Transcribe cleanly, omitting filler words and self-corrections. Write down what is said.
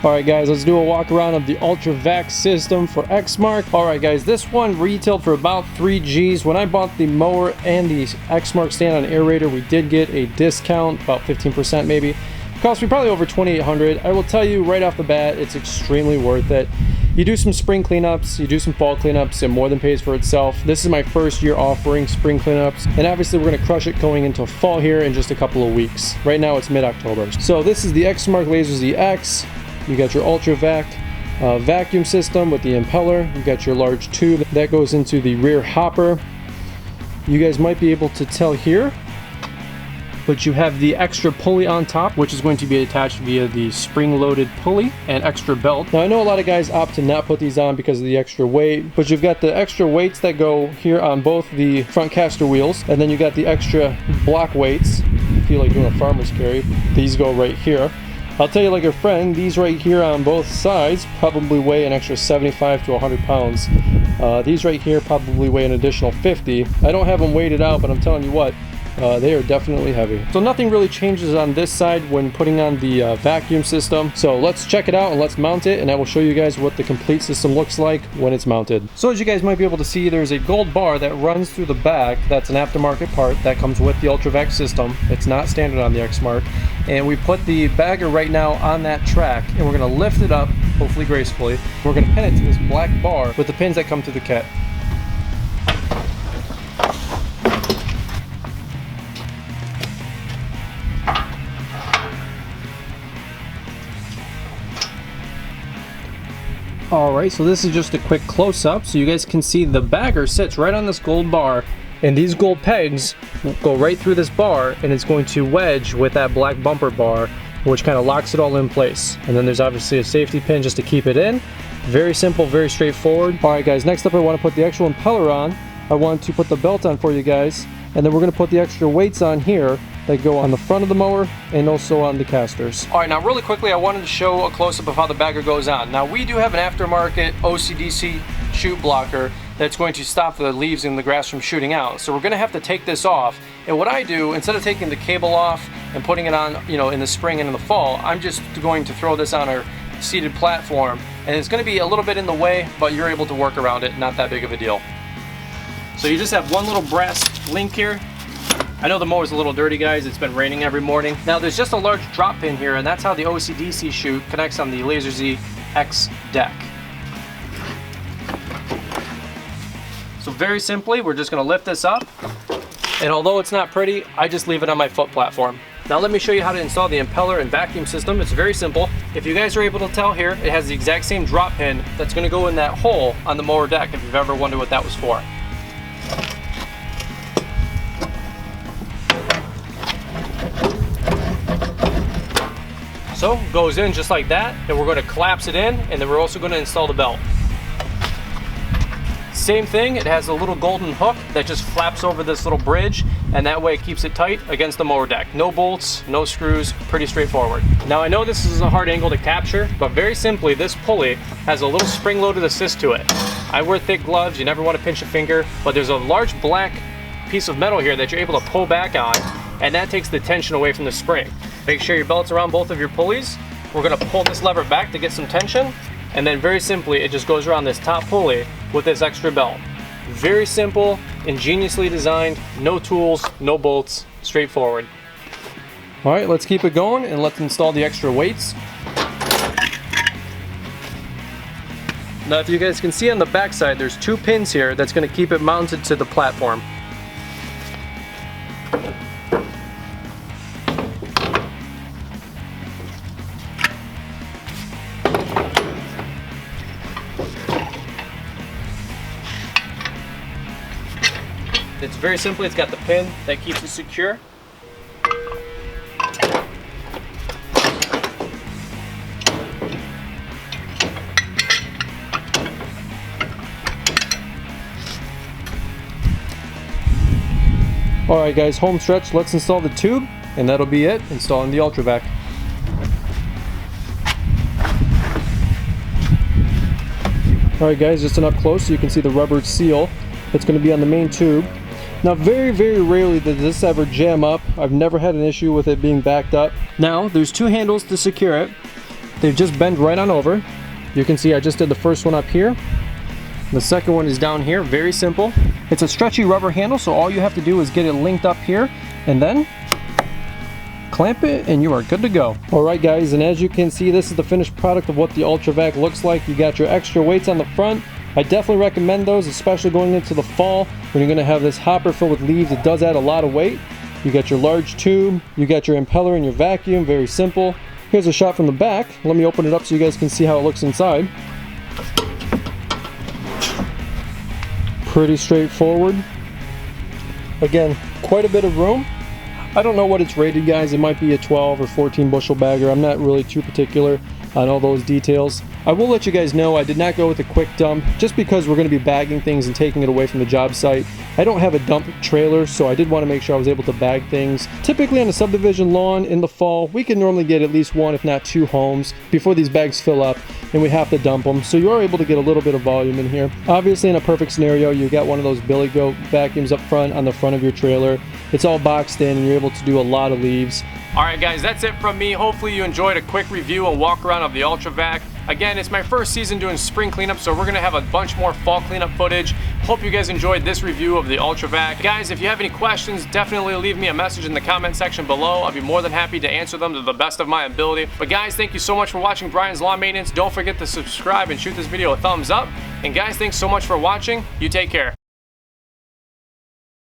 Alright guys, let's do a walk around of the Ultra Vac system for Exmark. Alright guys, this one retailed for about 3 G's. When I bought the mower and the Exmark stand on aerator, we did get a discount, about 15% maybe. It cost me probably over $2,800. I will tell you right off the bat, it's extremely worth it. You do some spring cleanups, you do some fall cleanups, it more than pays for itself. This is my first year offering spring cleanups, and obviously we're going to crush it going into fall here in just a couple of weeks. Right now it's mid-October. So this is the Exmark Lazer ZX. You got your Ultra Vac vacuum system with the impeller. You got your large tube that goes into the rear hopper. You guys might be able to tell here, but you have the extra pulley on top, which is going to be attached via the spring-loaded pulley and extra belt. Now I know a lot of guys opt to not put these on because of the extra weight, but you've got the extra weights that go here on both the front caster wheels, and then you got the extra block weights. If you feel like doing a farmer's carry, these go right here. I'll tell you like a friend, these right here on both sides probably weigh an extra 75 to 100 pounds. These right here probably weigh an additional 50. I don't have them weighted out, but I'm telling you what, they are definitely heavy. So nothing really changes on this side when putting on the vacuum system. So let's check it out and let's mount it, and I will show you guys what the complete system looks like when it's mounted. So as you guys might be able to see, there's a gold bar that runs through the back. That's an aftermarket part that comes with the Ultravac system. It's not standard on the Exmark. And we put the bagger right now on that track, and we're going to lift it up, hopefully gracefully. We're going to pin it to this black bar with the pins that come through the kit. Alright, so this is just a quick close-up so you guys can see the bagger sits right on this gold bar, and these gold pegs go right through this bar, and it's going to wedge with that black bumper bar, which kind of locks it all in place. And then there's obviously a safety pin just to keep it in. Very simple, very straightforward. Alright guys, next up I want to put the actual impeller on. I want to put the belt on for you guys, and then we're going to put the extra weights on here that go on the front of the mower and also on the casters. Alright, now really quickly I wanted to show a close-up of how the bagger goes on. Now we do have an aftermarket OCDC chute blocker that's going to stop the leaves and the grass from shooting out. So we're going to have to take this off, and what I do, instead of taking the cable off and putting it on, you know, in the spring and in the fall, I'm just going to throw this on our seated platform, and it's going to be a little bit in the way, but you're able to work around it, not that big of a deal. So you just have one little brass link here. I know the mower's a little dirty, guys. It's been raining every morning. Now there's just a large drop pin here, and that's how the OCDC chute connects on the Lazer ZX deck. So very simply, we're just going to lift this up, and although it's not pretty, I just leave it on my foot platform. Now let me show you how to install the impeller and vacuum system. It's very simple. If you guys are able to tell here, it has the exact same drop pin that's going to go in that hole on the mower deck, if you've ever wondered what that was for. So goes in just like that, and we're going to collapse it in, and then we're also going to install the belt. Same thing, it has a little golden hook that just flaps over this little bridge, and that way it keeps it tight against the mower deck. No bolts, no screws, pretty straightforward. Now I know this is a hard angle to capture, but very simply this pulley has a little spring-loaded assist to it. I wear thick gloves, you never want to pinch a finger, but there's a large black piece of metal here that you're able to pull back on, and that takes the tension away from the spring. Make sure your belt's around both of your pulleys. We're going to pull this lever back to get some tension, and then very simply it just goes around this top pulley with this extra belt. Very simple, ingeniously designed, no tools, no bolts, straightforward. Alright, let's keep it going and let's install the extra weights. Now if you guys can see on the back side, there's 2 pins here that's going to keep it mounted to the platform. It's very simple, it's got the pin that keeps it secure. Alright guys, home stretch, let's install the tube, and that'll be it, installing the Ultravac. Alright guys, just an up close so you can see the rubber seal that's going to be on the main tube. Now very rarely does this ever jam up. I've never had an issue with it being backed up. Now there's 2 handles to secure it. They just bend right on over. You can see I just did the first one up here. The second one is down here, very simple. It's a stretchy rubber handle, so all you have to do is get it linked up here and then clamp it and you are good to go. All right guys, and as you can see, this is the finished product of what the Ultravac looks like. You got your extra weights on the front. I definitely recommend those, especially going into the fall when you're gonna have this hopper filled with leaves. It does add a lot of weight. You got your large tube, you got your impeller and your vacuum, very simple. Here's a shot from the back. Let me open it up so you guys can see how it looks inside. Pretty straightforward. Again, quite a bit of room. I don't know what it's rated, guys. It might be a 12 or 14 bushel bagger. I'm not really too particular on all those details. I will let you guys know I did not go with a quick dump just because we're going to be bagging things and taking it away from the job site. I don't have a dump trailer, so I did want to make sure I was able to bag things. Typically on a subdivision lawn in the fall, we can normally get at least one if not two homes before these bags fill up and we have to dump them, so you are able to get a little bit of volume in here. Obviously in a perfect scenario, you got one of those billy goat vacuums up front on the front of your trailer. It's all boxed in and you're able to do a lot of leaves. Alright guys, that's it from me. Hopefully you enjoyed a quick review and walk around of the Ultravac. Again, it's my first season doing spring cleanup, so we're going to have a bunch more fall cleanup footage. Hope you guys enjoyed this review of the Ultravac. Guys, if you have any questions, definitely leave me a message in the comment section below. I'll be more than happy to answer them to the best of my ability. But guys, thank you so much for watching Brian's Lawn Maintenance. Don't forget to subscribe and shoot this video a thumbs up. And guys, thanks so much for watching. You take care.